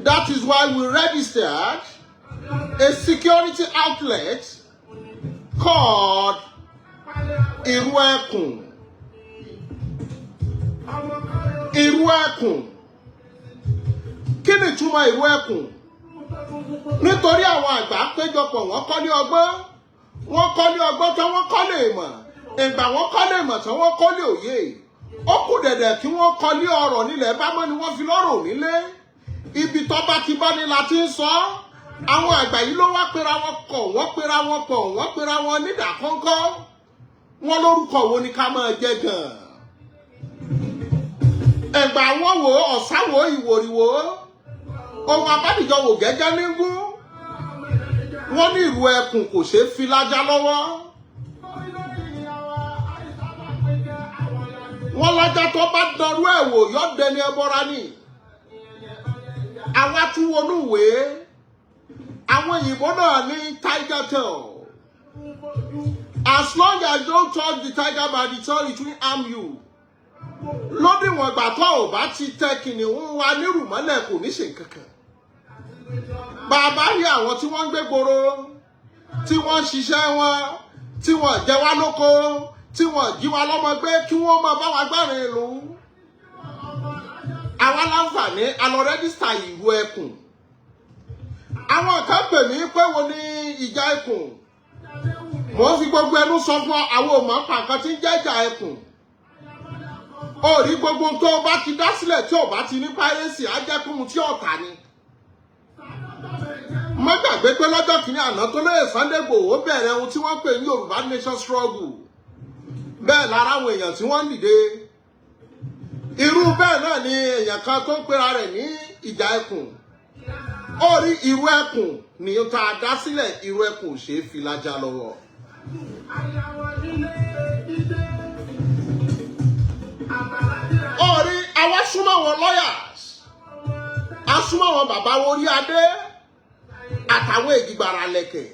That is why we registered a security outlet called Ekun. Ekun. Kí ni ìtumọ̀ Ekun? Nítorí àwọn àgbà péjọpọ̀ wọ́n kọ́ ní ọgbọ́n. Wọ́n kọ́ ní ọgbọ́n tán wọ́n kọ́ lè mọ̀. Ìgbà wọ́n kọ́ lè mọ̀ tán wọ́n kọ́ lè òye. Ó kù dẹ̀dẹ̀ kí wọ́n kọ́ ní ọ̀rọ̀ nílẹ̀ bá mọ́ ni wọ́n fi lọ́rọ̀ nílé. Ibi tó bá ti bá ní la ti ń sọ. Àwọn àgbà yìí ló wá pera wọn kọ̀, wọ́n pera wọn pọ̀, wọ́n pera wọn nídàkọ́ńkọ́. Wọ́n lórúkọ wo ni ká máa jẹ́ gan-an. Ẹ̀gbà wọn wò ọ̀sán wò ìwòrìwò. Ohun abádìjọ wò gẹ́gẹ́ nígún. Wọ́n ní ìrù ẹkùn kò ṣeé fi lájá lọ́wọ́. Wọ́n lájá tó bá dọrú ẹ̀ wò yọ́ dẹni ẹbọra ni. Àwa tún wọnú ìwé. Àwọn òyìnbó náà ní tiger tail. As long as you don't touch the tiger by the tail, it will harm you. Lódìwọ̀n ìgbà tó ò bá ti tẹ kìnìún wa nírù mọ́lẹ̀ kò ní ṣe kankan. Bàbá rí àwọn tí wọ́n ń gbé gbòòrò, tí wọ́n ń ṣiṣẹ́ wọn, tí wọ́n jẹ wá lóko, tí wọ́n jí wa lọ́mọ gbé kí wọ́n máa bá wa gbárin ìlú. Àwa láǹfààní a lọ rẹ́gísítà ìlú ẹkùn. Àwọn kan pè mí pé wo ni ìjà ẹkùn. Mo ń fi gbogbo ẹnu sọ fún àwọn ọmọ pàǹkan tí ń jẹ́ ìjà ẹkùn. Ó rí gbogbo tó bá ti dá sílẹ̀ tí ò bá ti ní piracy á jẹ́ kóhun tí ọ̀tá ni. Má gbàgbé pé lọ́jọ́ kìíní àná tó lóye Sunday Igboho bẹ̀rẹ̀ ohun tí wọ́n pè ní Yorùbá Nation Struggle. Bẹ́ẹ̀ lára àwọn èèyàn tí wọ́n dìde. Irú bẹ́ẹ̀ náà ni èèyàn kan tó ń pera rẹ̀ ní ìjà ẹkùn. Ó rí irú ẹkùn ní tá a dá sílẹ̀ irú ẹkùn ò ṣeé fi lájá lọ́wọ́. Ó rí àwa súnmọ́ wọn lawyers. A súnmọ́ wọn bàbá orí adé àtàwọn èjìgbàrà lẹ̀kẹ̀.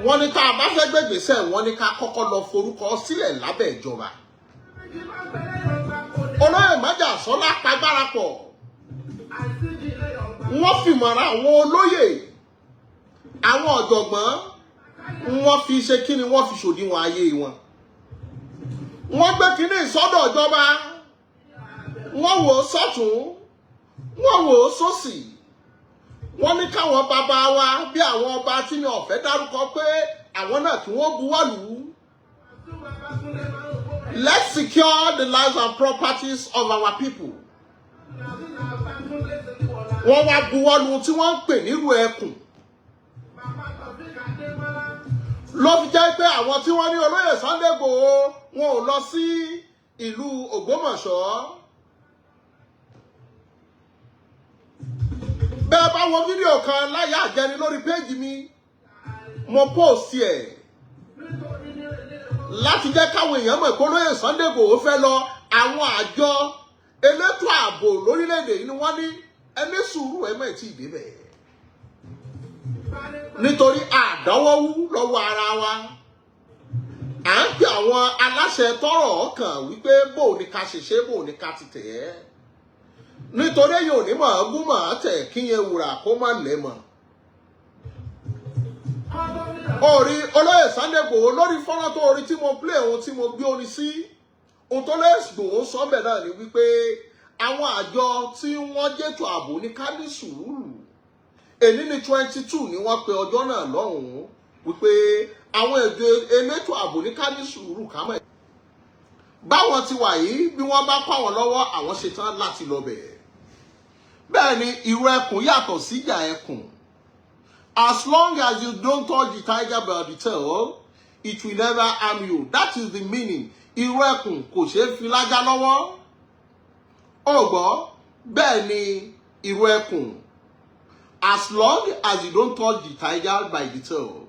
Wọ́n ní tá a bá fẹ́ gbégbèsè wọ́n ní ká kọ́kọ́ lọ forúkọ sílẹ̀ lábẹ́ ìjọba. Olóyè Májàsọ́lá pagbára pọ̀. Wọ́n fìmọ̀ràn àwọn olóyè, àwọn ọ̀jọ̀gbọ́n, wọ́n fi ṣe kíni wọ́n fi ṣòdiwọ̀n ayé wọn. Wọ́n gbé kíní ìsọ́dọ̀ ìjọba, wọ́n wò ó sọ́tún, wọ́n wò ó sósì. Wọ́n ní káwọn bàbá wa bí àwọn ọba tí mi ò fẹ́ dárúkọ pé àwọn náà kí wọ́n buwọ́lù. Let's secure the lives and properties of our people. Wọ́n wá buwọ́lù tí wọ́n ń pè nírú ẹkùn. Ló fi jẹ́ pé àwọn tí wọ́n ní olóyè Sunday Igboho wọn ò lọ sí ìlú Ògbómọ̀ṣọ́. Bẹ́ẹ̀ bá wo fídíò kan láyé àjẹni lórí péjì mi, mo post ẹ̀ láti jẹ́ káwọn èèyàn mọ̀ pé olóyè Sunday Igboho fẹ́ lọ. Àwọn àjọ elétò ààbò lórílẹ̀‐èdè yìí ni wọ́n ní ẹni sùúrù ẹ̀mẹ́ tí ìdí bẹ̀. Nítorí àdánwọ́wú lọ́wọ́ ara wa. À ń pè àwọn aláṣẹ tọrọ ọkàn wípé bò ní ká ṣe ṣe bò ní ká ti tẹ̀ ẹ́. Nítorí èyí ò ní mọ̀ ọ́ gún mọ̀ ọ́ tẹ̀ kí yẹn wùrà kó má lẹ̀ mọ̀. Orí olóyè Sunday Igboho lórí fọ́nrán tó orí tí mo play ohun tí mo gbé orin sí. Ohun tó lè Igboho sọ́bẹ̀ náà ni wípé àwọn àjọ tí wọ́n jẹ́tò ààbò ní ká ní sùúrù. Èní ní 22 ni wọ́n pe ọjọ́ náà lọ́hùn-ún wípé àwọn èdè elétò ààbò ní ká ní sùúrù kámẹ́. Báwọn ti wà yìí bí wọ́n bá pa wọn lọ́wọ́ àwọn ṣetán láti lọ bẹ̀. Bẹ́ẹ̀ ni irú ẹkùn yàtọ̀ sí ìjà ẹkùn. As long as you don't touch the tiger by the tail, it will never harm you. That is the meaning. Irú ẹkùn kò ṣeé fi lájá lọ́wọ́. Ọgbọ́ bẹ́ẹ̀ ni irú ẹkùn. As long as you don't touch the tiger by the tail.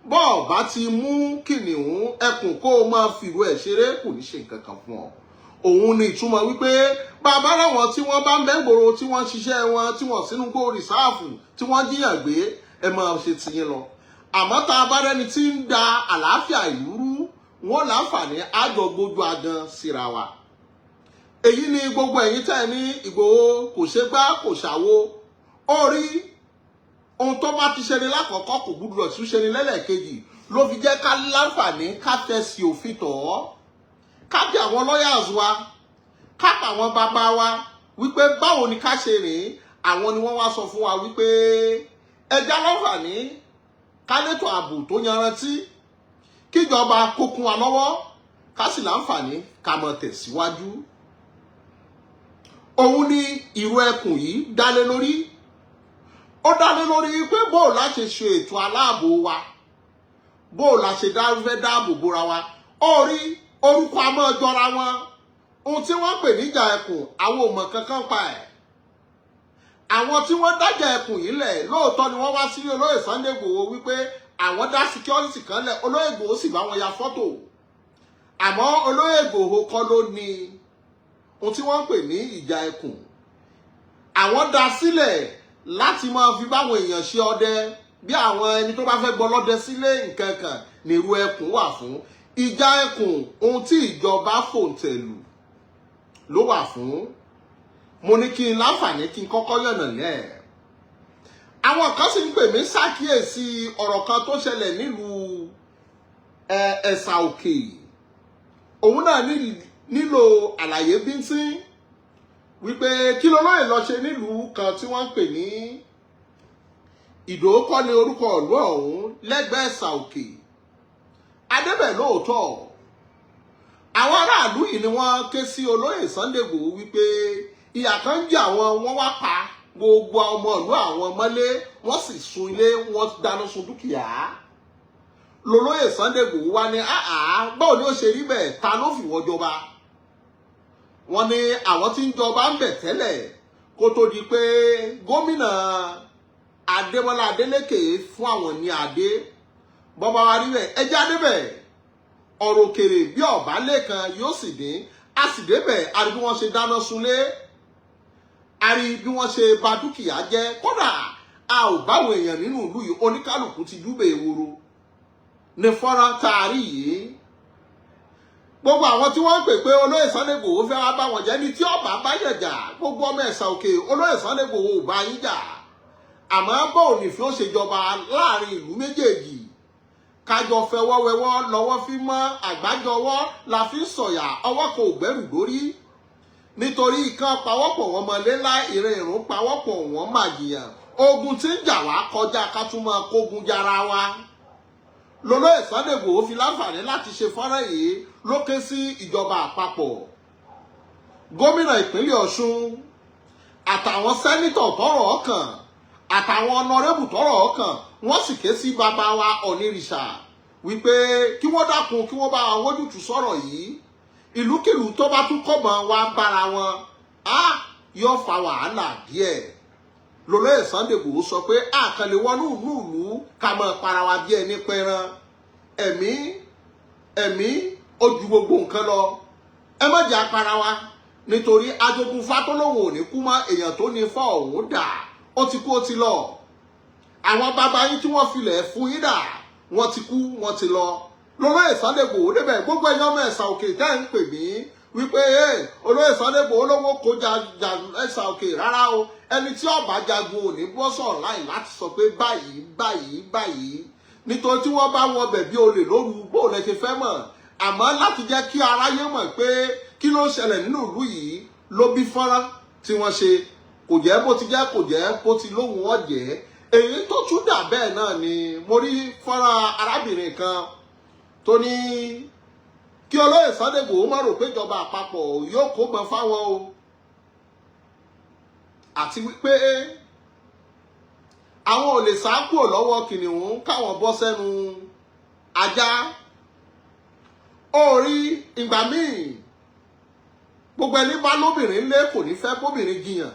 Bọ́ọ̀ bá ti mú kìnìún ẹkùn kó o máa fi irú ẹ̀ ṣeré kò ní ṣe nǹkan kan fún ọ. Òun ni ìtumọ̀ wípé bàbá láwọn tí wọ́n bá ń bẹ́ gbòòrò tí wọ́n ṣiṣẹ́ wọn tí wọ́n sínú gbó rìsáàfù tí wọ́n jíyàn gbé ẹ máa ṣe tiyín lọ. Àmọ́ tá a bá rẹ́ni tí ń da àlàáfíà ìlú rú wọ́n láǹfààní àjọ gbójú agan síra wa. èyí ni gbogbo ẹ̀yin tẹ́ ní Ìgbòho kò ṣe gbá kò ṣàwo ó rí ohun tó bá ti ṣe ni lákọ̀ọ́kọ́ kò gbúdọ̀ tún ṣe ni lẹ́lẹ́kejì ló fi jẹ́ ká láǹfààní ká tẹ̀sí òfin tọ̀ ọ́ ká bí àwọn lawyers wa ká pa àwọn bàbá wa wípé báwo ni ká ṣe rìn àwọn ni wọ́n wá sọ fún wa wípé ẹja láǹfààní ká létò ààbò tó yanrantí kíjọba kó kún wa lọ́wọ́ ká sì láǹfààní ká mọ̀ tẹ̀síwájú. Òun ni ìró ẹkùn yìí dálé lórí ó dálé lórí pé bóò la ṣe ṣe ètò aláàbò wa bóò la ṣe fẹ́ dáàbò bora wa ó rí orúkọ amọ́ jọra wọn ohun tí wọ́n pè níjà ẹkùn àwọn ò mọ̀ kankan pa ẹ̀ àwọn tí wọ́n dájà ẹkùn yìí lẹ̀ lóòótọ́ ni wọ́n wá sí olóyè Sunday Igboho wípé àwọn dá security kan lẹ̀ olóyè Igboho sì bá wọn ya fọ́tò àmọ́ olóyè Igboho kọ́ ló ní ohun tí wọ́n pè ní ìjà ẹkùn àwọn dá sílẹ̀ láti máa fi báwọn èèyàn ṣe ọdẹ bí àwọn ẹni tó bá fẹ́ gbọ́ lọ́dẹ sílé nǹkan kan nírú ẹkùn wà fún ìjà ẹkùn ohun tí ìjọba fòǹtẹ̀lù ló wà fún mo ní kí n láǹfààní kí n kọ́kọ́ yànnà lẹ̀ àwọn kan sì ń pè mí ṣàkíyèsí ọ̀rọ̀ kan tó ṣẹlẹ̀ nílùú Ẹ̀sà Òkè òun náà nílò àlàyé bíntín wípé kí lolóyè lọ ṣe nílùú kan tí wọ́n ń pè ní Ìdòókọ́ ní orúkọ ìlú ọ̀hún lẹ́gbẹ̀ẹ́ Ẹ̀sà Òkè adébẹ̀ lóòótọ́ àwọn aráàlú yìí ni wọ́n ké sí olóyè Sunday Igboho wípé ìyà kan ń jẹ àwọn wọ́n wá pa gbogbo ọmọ ìlú àwọn mọ́lé wọ́n sì sun ilé wọ́n dáná sun dúkìá lolóyè Sunday Igboho wá ní báwo ni ó ṣe rí bẹ́ẹ̀ ta ló fi wọ́n jọba wọ́n ní àwọn tí ń jọba ń bẹ̀ tẹ́lẹ̀ kó tó di pé gómìnà Adémọ́lá Adélékè fún àwọn ní adé bọ́bá wa rí bẹ́ẹ̀ ẹjẹ́ adébẹ̀ ọ̀rọ̀ òkèrè bí ọ̀bá lẹ́kan yóò sì dín a sì débẹ̀ a rí bí wọ́n ṣe dáná sunlé a rí bí wọ́n ṣe bà dúkìá jẹ́ kódà a ò báwọn èèyàn nínú ìlú yìí oníkálùkù ti dúbẹ̀ ewúro ní fọ́nrán taari yìí gbogbo àwọn tí wọ́n ń pè pé olóyè Sunday Igboho fẹ́ wá bá wọn jẹ́ ní tí ọba bá yẹ̀ jà gbogbo ọmọ Ẹ̀sà Òkè olóyè Sunday Igboho ò bá yín jà àmọ́ bóun nìfẹ́ ó ṣe jọba láàrin ìlú méjèèjì kájọ fẹwọ́wẹ́wọ́ lọ́wọ́ fi mọ́ àgbájọwọ́ la fi ń sọ̀yà ọwọ́ kan ò gbẹ́rù dórí nítorí ìkan pawọ́pọ̀ wọn mọ̀lélá ìrìn ìrún pawọ́pọ̀ wọn màjìyàn ogun tí ń jà wá kọjá ká tún máa kógun jara wa lolóyè Sunday Igboho fi láǹfààní láti ṣe fọ́nrán yìí ló ké sí ìjọba àpapọ̀ gómìnà ìpínlẹ̀ Ọ̀ṣun àtàwọn sẹ́nítọ̀ tọ́rọ̀ ọkàn àtàwọn ọ̀nàrẹ́bù tọ́rọ̀ ọkàn wọ́n sì ké sí bàbá wa Ọ̀nìrìṣà wípé kí wọ́n dákun kí wọ́n bá wa wójútùú sọ̀rọ̀ yìí ìlúkìlú tó bá tún kọ́bọ̀n wa bára wọn yóò fa wàhálà díẹ̀ lolóyè Sunday Igboho sọ pé àkànlè wọnú ìlú ká máa para wa bí ẹni pẹran ẹ̀mí ó ju gbogbo nǹkan lọ ẹ má jẹ́ apara wa nítorí ajogun fatólóhùn ò ní kú mọ́ èèyàn tó ní fọ́ ọ̀hún dà ó ti kú ó ti lọ àwọn bàbá yín tí wọ́n filẹ̀ fún yín dà wọ́n ti kú wọ́n ti lọ lolóyè Sunday Igboho débẹ̀ gbogbo ẹ̀yàn ọmọ Ẹ̀sà Òkè tẹ́ ń pè mí wípé olóyè Sunday Igboho olówó kó jà Ẹ̀sà Òkè rárá o ẹni tí ọba jagun ò ní bọ́ sọ̀rọ̀ láì láti sọ pé báyìí nítorí tí wọ́n bá wọ bẹ̀ bí olè lóru bó lẹ ṣe fẹ́ mọ̀ àmọ́ láti jẹ́ kí aráyé mọ̀ pé kí ló ṣẹlẹ̀ nínú ìlú yìí ló bí fọ́nrán tí wọ́n ṣe kò jẹ́ bó ti jẹ́ kò jẹ́ bó ti lóhùn ọ̀jẹ́ èyí tó tún dà bẹ́ẹ̀ náà ni mo rí fọ́nrán arábìnrin kan tó ní kí olóyè Sunday Igboho má rò pé ìjọba àpapọ̀ yóò kó gbọ́n fáwọn o àti wípé àwọn ò lè sá kúrò lọ́wọ́ kìnìún káwọn bọ́ sẹ́nu ajá ó rí ìgbà míì gbogbo ẹni bá lóbìnrin lé kò ní fẹ́ kóbìnrin jiyàn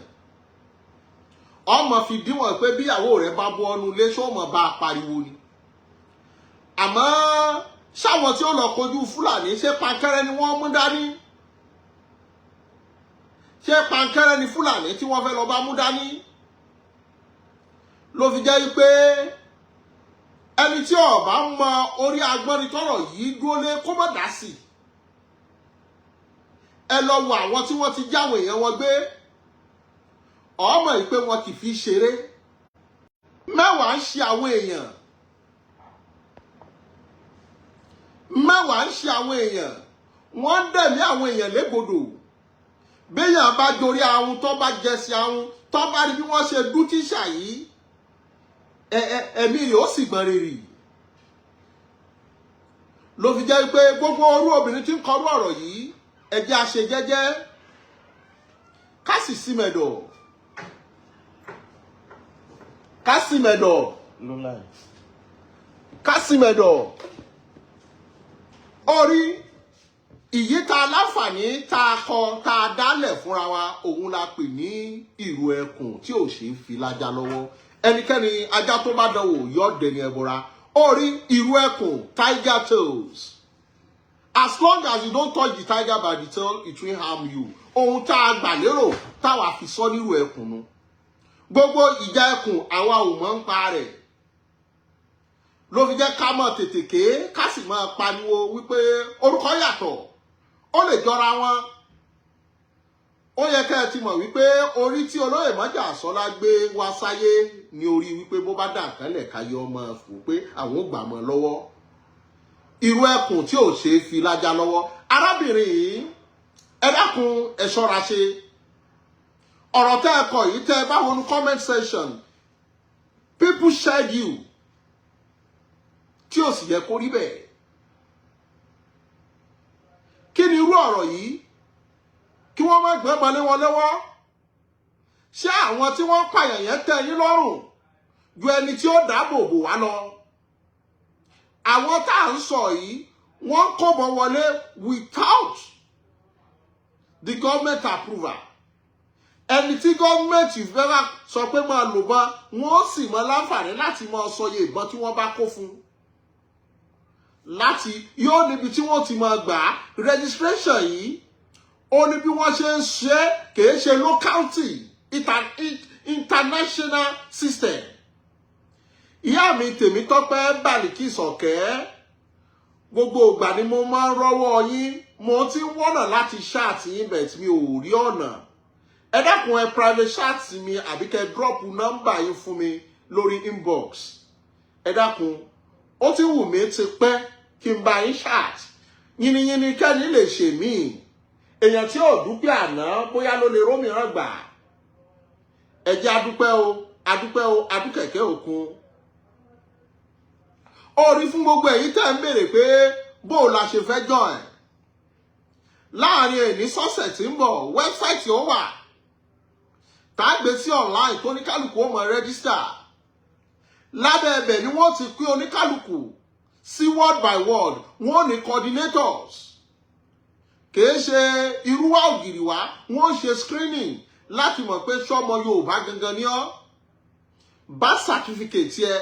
ọmọ fi díwọ̀n pé bíyàwó rẹ̀ bá bọ́ ọ́nú lé sọ́mọ bá a pariwo ni àmọ́ ṣáwọn tí ó lọ kojú Fúlàní ṣé pankẹ́rẹ́ ni wọ́n mú dání ṣé pankẹ́rẹ́ ni Fúlàní tí wọ́n fẹ́ lọ bá mú dání ló fi jẹ́ pé ẹni tí ó bá mọ orí agbọ́nrin tọ́rọ̀ yìí dúró lé kó má dá sí ẹ lọ wo àwọn tí wọ́n ti jáwọn èèyàn wọn gbé ọmọ yìí pé wọn kì í fi ṣeré mẹ́wàá ń ṣe àwọn èèyàn mẹ́wàá ń ṣe àwọn èèyàn wọ́n ń dẹ̀mí àwọn èèyàn légbodò béèyàn bá dorí ahun tó bá jẹsí ahun tó bá rí bí wọ́n ṣe dú tíṣà yìí ẹ̀mí rẹ̀ ó sì gbọ́n rírì ló fi jẹ́ pé gbogbo orú obìnrin tí ń kọrú ọ̀rọ̀ yìí ẹ jẹ́ a ṣe jẹ́jẹ́ ká sì sí mẹ́dọ̀ ká sì mẹ́dọ̀ ká sì mẹ́dọ̀ orí ìyí tá a láǹfààní tá a kọ tá a dálẹ̀ fúnra wa òun la pè ní ìrù ẹkùn tí ò ṣe é fi lájà lọ́wọ́ ẹnikẹ́ni ajá tó bá dánwò yọ dẹni ẹbọra orí ìrù ẹkùn tiger tails as long as you don't touch the tiger by the tail it will harm you ohun tá a gbà lérò táwa fi sọ nírù ẹkùn nu gbogbo ìjà ẹkùn àwa ò mọ̀ ń pa rẹ̀ ló fi jẹ́ ká mọ̀ tètè ké ká sì máa pariwo wípé orúkọ yàtọ̀ ó lè jọra wọn ó yẹ kẹ́ ẹ ti mọ̀ wípé orí tí olóyè mọ́jà sọ́lá gbé wá sáyé ní orí wípé bó bá dà kánlẹ̀ káyé ọmọ fò pé àwọn ò gbà mọ́ lọ́wọ́ irú ẹkùn tí ò ṣe é fi lájà lọ́wọ́ arábìnrin yìí ẹ dákun ẹ ṣọ́ra ṣe ọ̀rọ̀ tẹ́ ẹ kọ yìí tẹ́ ẹ bá wọnú comment section people shared you tí ò sì yẹ kó rí bẹ́ẹ̀ kí ni irú ọ̀rọ̀ yìí kí wọ́n má gbé balẹ̀ wọn lọ́wọ́ ṣé àwọn tí wọ́n pààyàn yẹn tẹ́ yín lọ́rùn ju ẹni tí ó dáàbò bò wá lọ àwọn tá à ń sọ yìí wọ́n kó mọ́ wọlé without the government approval ẹni tí gọ́ọ̀mẹ̀ntì fẹ́ràn sọ pé máa lò bá wọn ó sì mọ láǹfààní láti máa sọyè ìbọn tí wọ́n bá kó fún láti yóò níbi tí wọ́n ti máa gbà á registration yìí ó ní bí wọ́n ṣe ń ṣe kìí ṣe locality international system ìyá mi Tèmítọ́pẹ́ Bàlíkìs Ọ̀kẹ́ gbogbo ìgbà ni mo máa ń rọ́wọ́ yín mo ti ń wọ́nà láti ṣáàtì yín bẹ̀ tí mi ò rí ọ̀nà ẹ dákun ẹ private chat mi àbí kẹ́ drop nọ́mbà yín fún mi lórí inbox ẹ dákun ó ti wù mí ti pẹ́ kí n bá yín chat yìnyínyìnyín kẹ́ni lè ṣe mí èèyàn tí ò dúpẹ́ àná bóyá ló lè rómìíràn gbà ẹ jẹ́ adúpẹ́ o adúkẹ̀kẹ́ òkun ó rí fún gbogbo èyí tẹ́ ń béèrè pé bó la ṣe fẹ́ join láàrin èní sọ́sẹ̀ tí ń bọ̀ wẹ́bsáìtì ó wà tàgbé sí online tó oníkálùkù ó mọ̀ rẹ́gísítà lábẹ́ ẹbẹ̀ ni wọ́n ti pín oníkálùkù sí word by word wọ́n ní coordinators kìí ṣe irúwá ògìrì wá wọ́n ṣe screening láti mọ̀ pé ṣọ́mọ Yorùbá gangan ni ọ́ bá certificate yẹ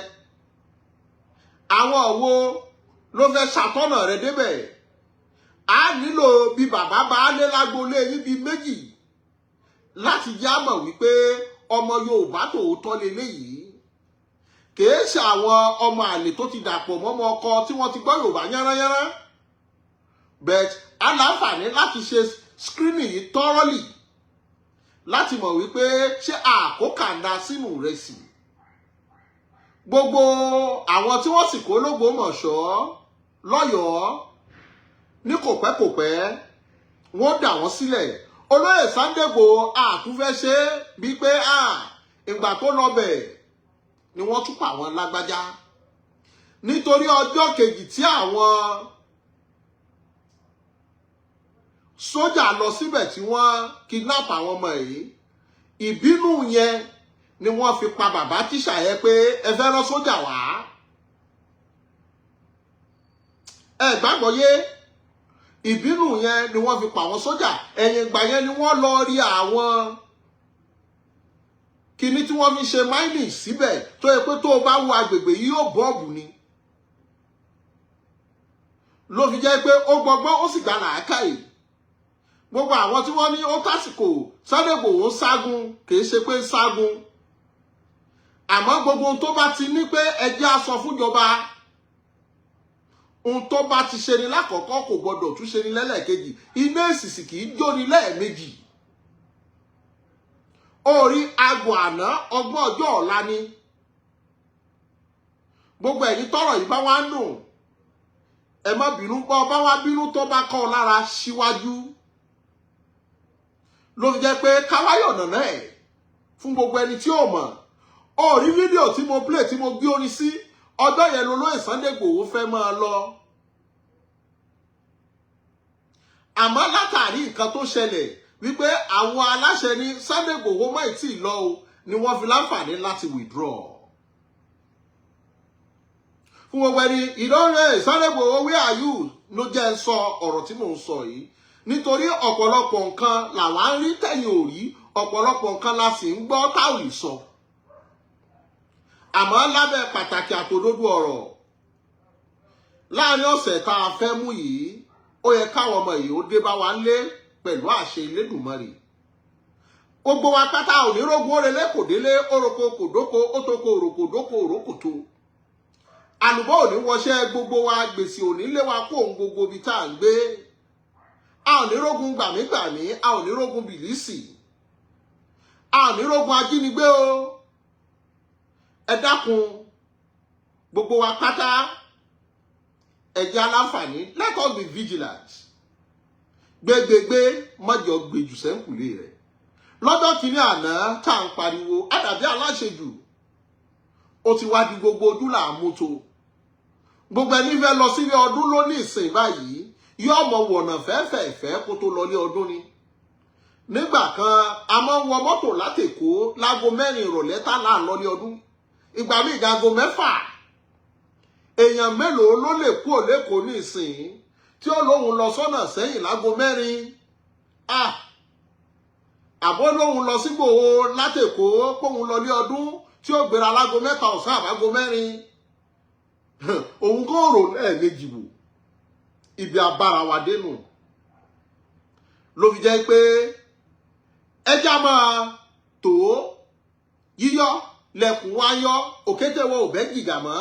àwọn wo ló fẹ́ ṣàtọ́nà rẹ débẹ̀ a nílò bí bàbá baálé lágbolé yín bíi méjì láti já mọ̀ wípé ọmọ Yorùbá tòótọ́ leléyìí kìí ṣe àwọn ọmọ àlè tó ti dàpọ̀ mọ́mọ ọkọ tí wọ́n ti gbọ́ Yorùbá yánrányánrá but aláǹfààní láti ṣe screening yìí thoroughly láti mọ̀ wípé ṣé àkókàndá sínú rẹ̀ sí gbogbo àwọn tí wọ́n sì kó l'Ógbómọ̀ṣọ́ l'Ọ́yọ́ ní kòpẹ́kòpẹ́ wọ́n dà wọ́n sílẹ̀ olóyè Sunday Igboho àtúnfẹ́ ṣe bíi pé ìgbà tó lọ bẹ̀ ni wọ́n tún pa àwọn lágbájá nítorí ọjọ́ kejì tí àwọn sójà lọ síbẹ̀ tí wọ́n kidnap àwọn ọmọ yìí ìbínú yẹn ni wọ́n fi pa bàbá tíṣà yẹn pé ẹ fẹ́ rán sójà wá ẹ gbàgbọ́ yé ìbínú yẹn ni wọ́n fi pa àwọn sójà ẹ̀yìn ìgbà yẹn ni wọ́n lọ rí àwọn kíní tí wọ́n fi ṣe mining síbẹ̀ tó yẹ pé tó o bá wo agbègbè yìí yóò bọ́ọ̀bù ni ló fi jẹ́ pé ó gbọgbọ́n ó sì gbà làákàyè gbogbo àwọn tí wọ́n ní ó tásìkò Sunday Igboho ságun kìí ṣe pé ságun àmọ́ gbogbo tó bá ti ní pé ẹjẹ́ aṣọ fúnjọba ohun tó bá ti ṣe ni lákọ̀ọ́kọ́ kò gbọdọ̀ tún ṣe ni lẹ́lẹ́kejì. Iná èsìsì kì í jóni lẹ́ẹ̀mejì. Orí agbo àná ọgbọ́n ọjọ́ ọ̀la ni. Gbogbo ẹ̀yin tọ́rọ̀ yìí bá wá nù, ẹ má bínú, bá wá bínú tó bá kọ́ ọ lára síwájú. Ló fi jẹ́ pé káwáyọ̀ nàná ẹ̀ fún gbogbo ẹni tí ò mọ̀. Orí fídíò tí mo play tí mo gbé orin sí, ọjọ́ yẹn lolóyè Sunday Igboho fẹ́ máa lọ. Àmọ́ látàrí nǹkan tó ṣẹlẹ̀ wípé àwọn aláṣẹ ní Sunday Igboho má tí ì lọ o, ni wọ́n fi láǹfààní láti withdraw. Fún gbogbo ẹni ìdánrẹ́ Sunday Igboho where are you ló jẹ́ ń sọ ọ̀rọ̀ tí mò ń sọ yìí. Nítorí ọ̀pọ̀lọpọ̀ nǹkan làwa ń rí tẹ̀yìn ò rí, ọ̀pọ̀lọpọ̀ nǹkan la sì ń gbọ́ táwì sọ. Àmọ́ lábẹ́ pàtàkì àtòdodo ọ̀rọ̀, láàrin ọ̀sẹ̀ tá a fẹ́ mú yìí, ó yẹ káwọn ọmọ yìí ó dé bá wa lé pẹ̀lú àṣẹ Elédùmarè. Gbogbo wa pátá ònírógun orele kò délé, oroko kò dóko, ó toko òròkò dóko òrókòtó. Àlùbọ́ òní wọṣẹ́ gbogbo wa, gbèsè òní lé wa kó ohun gbogbo ibi tá à ń gbé. A ònírógun gbàmígbàmí, a ònírógun bìlísì, a ònírógun ajínigbé o. Ẹ dákun gbogbo wa pátá ẹ jẹ́ aláǹfààní, let us be vigilant. Gbégbégbé mọ́jọ gbèjù sẹ́ńkùlé rẹ̀. Lọ́jọ́ kìíní àná tá à ń pariwo àdàbí aláṣejù, ó ti wá di gbogbo ojú là ń mú tó. Gbogbo ẹni fẹ́ lọ sílé ọdún ló ní ìsìn báyìí, yóò mọ wọ̀nà fẹ́fẹ̀ẹ́fẹ́ kó tó lọlé ọdún ni. Nígbà kan a máa ń wọ mọ́tò látèkó láago 4 ìrọ̀lẹ́ tá là ń lọlé ọdún. Ìgbà míì gago 6. Èèyàn mélòó ló lè kú òlékòó ní ìsìn tí ó lóhun lọ sọ́nà sẹ́yìn láago 4? Àbó lóhun lọ sí Ìgbòho látèkó póhun lọlé ọdún tí ó gbéra láago 3 ọ̀sán àbágo 4. Òun kò rò lẹ́ẹ̀mejì wò. Ibi abára wa dénú. Ló fi jẹ́ pé ẹjá máa tó yíyọ́ lẹ̀kùn wá yọ́, òkété wọ ò bẹ́ jìgà mọ́.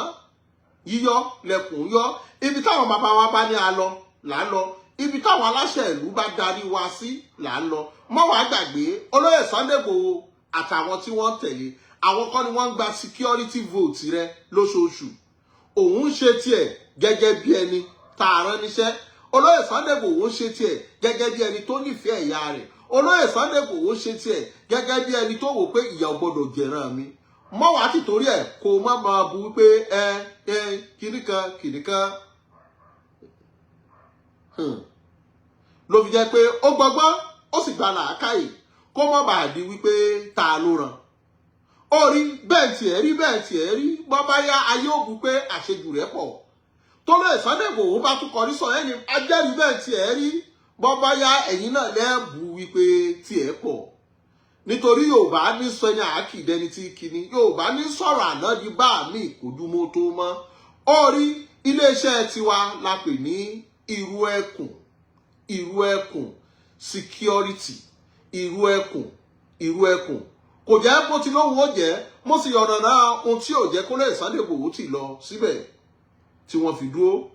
Yíyọ́ lẹ̀kùn yọ́. Ibi táwọn bàbá wa bá ní a lọ là ń lọ. Ibi táwọn aláṣẹ ìlú bá darí wa sí là ń lọ. Mọ́ wàá gbàgbé olóyè Sunday Igboho àtàwọn tí wọ́n tẹ̀lé, àwọn kan ni wọ́n ń gba security vote rẹ lóṣooṣù. Òun ń ṣe tiẹ̀ gẹ́gẹ́ bí ẹni tá a rán níṣẹ́. Olóyè Sunday Igboho ń ṣe tiẹ̀ gẹ́gẹ́ bí ẹni tó nífẹ̀ẹ́ ìyá rẹ̀. Olóyè Sunday Igboho ń ṣe tiẹ̀ gẹ́gẹ́ bí ẹni tó wò pé ìyà ò gbọdọ̀ jẹ̀ràn mi. Mọ́ wàá ti torí ẹ̀ kó má máa bu wípé kìnìkan. Ló fi jẹ́ pé ó gbọ́gbọ́n ó sì gba làákàyè kó má bàa di wípé ta ló ràn. Ó rí bẹ́ẹ̀ tiẹ̀ rí bọ́ bá yá ayé ó bu pé àṣejù rẹ̀ pọ̀. Tólóyè Sunday Igboho bá tún kọrí sọ ẹni ajẹ́rìí bẹ́ẹ̀ tiẹ̀ rí bọ́ bá yá ẹ̀yin náà lẹ́ẹ̀bù wípé tiẹ̀ pọ̀. Nítorí Yorùbá ní sọ ẹni àákìdẹni tí kìíní, Yorùbá ní sọ̀rọ̀ àná di bá mi ìkójúmọ́ tó mọ́. Ó rí iléeṣẹ́ tiwa la pè ní Ìrù Ẹkùn security. Ìrù Ẹkùn kò jẹ́ bó ti lóhun ó jẹ́, mo sì yọ̀nà náà ohun tí ò jẹ́ kó lè Sunday Igboho ti lọ síbẹ̀ tí wọ́n fi dúró.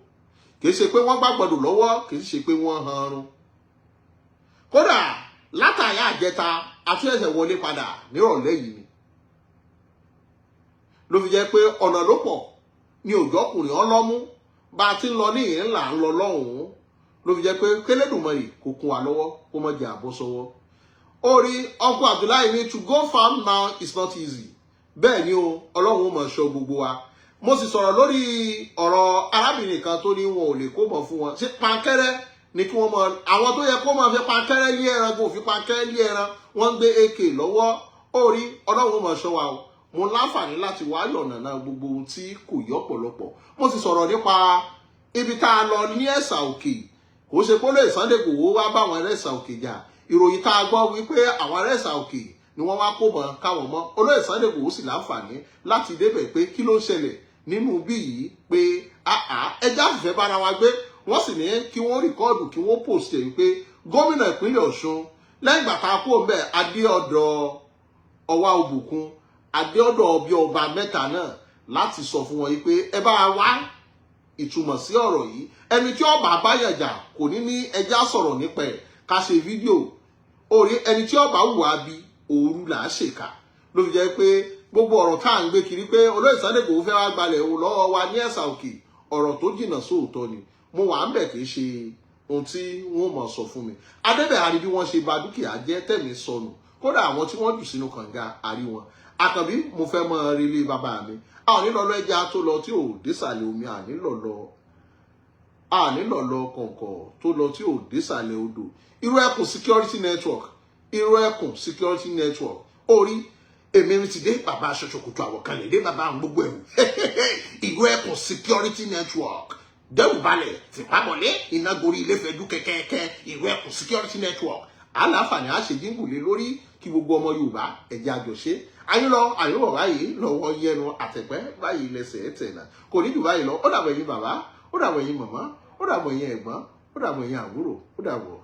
Kìí ṣe pé wọ́n gbàgbọ́dọ̀ lọ́wọ́, kìí ṣe pé wọ́n hanrun. Kódà látàyà àjẹta àti ẹsẹ̀ wọlé padà nírọ̀lẹ́ yìí ni. Ló fi jẹ́ pé ọ̀nà ló pọ̀ ní òjọ́kùnrin ọlọ́mú bá a ti ń lọ ní ìhìn ńlá ń lọ lọ́hùn-ún. Ló fi jẹ́ pé k'Elédùmarè kò kún wa lọ́wọ́ kó má jẹ́ àbọ́ sọ́wọ́. Orí Uncle Abdullahi ni to go farm now is not easy. Bẹ́ẹ̀ ni o, Ọlọ́run ó máa ṣọ́ gbogbo wa. Mo sì sọ̀rọ̀ lórí ọ̀rọ̀ arábìnrin kan tó ní wọn ò lè kó mọ̀ fún wọn. Ṣé pankẹ́rẹ́ ni kí wọ́n mọ àwọn tó yẹ kó máa fi pankẹ́rẹ́ lé ẹran kó fi pankẹ́rẹ́ lé ẹran wọ́n ń gbé AK lọ́wọ́. Orí Ọlọ́run ó máa ṣọ́ wa o. Mo láǹfààní láti wá yọ̀nà náà gbogbo ohun tí kò yọ pọ̀lọpọ̀. Mo sì sọ̀rọ̀ nípa ibi tá a lọ ní Ẹ̀sà Òkè. Kò ṣe pé olóyè Sunday Igboho wá bá àwọn Ẹ̀sà Òkè jà. Ìròyìn tá a gbọ́ wípé àwọn Ẹ̀sà Òkè ni wọ́n wá kó mọ́ káwọn mọ́. Olóyè Sunday Igboho sì láǹfààní láti débẹ̀ pé kí ló ń ṣẹlẹ̀ nínú bí yìí pé ẹjá fìfẹ́ bára wa gbé. Wọ́n sì ní kí wọ́n rìkọ́ọ̀dù kí wọ́n post ẹ̀ wípé gómìnà ìpínlẹ̀ Ọ̀ṣun lẹ́yìn ìgbà tá a kó mbẹ́ adé ọ̀dọ̀ Ọwá Òbùkún, adé ọ̀dọ̀ bí ọba mẹ́ta náà láti sọ fún wọn wípé ẹ bá wá ìtumọ̀ sí ọ̀rọ̀ yìí ẹni tí ó bá báyàn jà kò ní ẹja sọ̀rọ̀ nípa ẹ̀ ká ṣe fídíò orí ẹni tí ó bá hùwà bí òru là á ṣèkà ló fi jẹ́ pé gbogbo ọ̀rọ̀ tá à ń gbé kiri pé olóyè Sunday Igboho fẹ́ wá gbalẹ̀ o lọ́wọ́ wa ní ẹ̀sà òkè ọ̀rọ̀ tó jìnnà sóòótọ́ ni mo wà ń bẹ̀ kì í ṣe ohun tí wọ́n mọ̀ sọ fún mi adébẹ̀ àrí bí wọ́n ṣe ba dúkìá jẹ́ tẹ̀mí sọnù kódà àwọn tí wọ́n jù sínú kànga àrí wọn àkànbí mo fẹ́ mọ relé bàbá mi a ò ní lọ lọ ẹja tó lọ tí ò désàlẹ̀ omi a ní lọ lọ kọ̀ǹkọ̀ tó lọ tí ò désàlẹ̀ odò irú ẹkùn security network orí èmi ti dé bàbá aṣoṣo kùtù àwọ̀kalẹ̀ dé bàbá àwọn gbogbo ẹ̀wù irú ẹkùn security network dẹ́rù balẹ̀ fìpábọ̀lé iná gorí ilé fẹ́jú kẹ́kẹ́kẹ́ irú ẹkùn security network aláǹfààní àṣejínbùlé lórí kí gbogbo ọmọ Yorùbá ẹ̀jẹ̀ àjọṣe àyúbọ̀ báyìí lọ́wọ́ yẹnu àtẹ̀pẹ́ báyìí lẹ́sẹ̀ ẹ̀tẹ̀nà kò ní jù báyìí lọ ó dàbọ̀ ẹ̀yin bàbá ó dàbọ̀ ẹ̀yin màmá ó dàbọ̀ ẹ̀yin ẹ̀gbọ́n ó dàbọ̀ ẹ̀yin àbúrò ó dàbọ̀.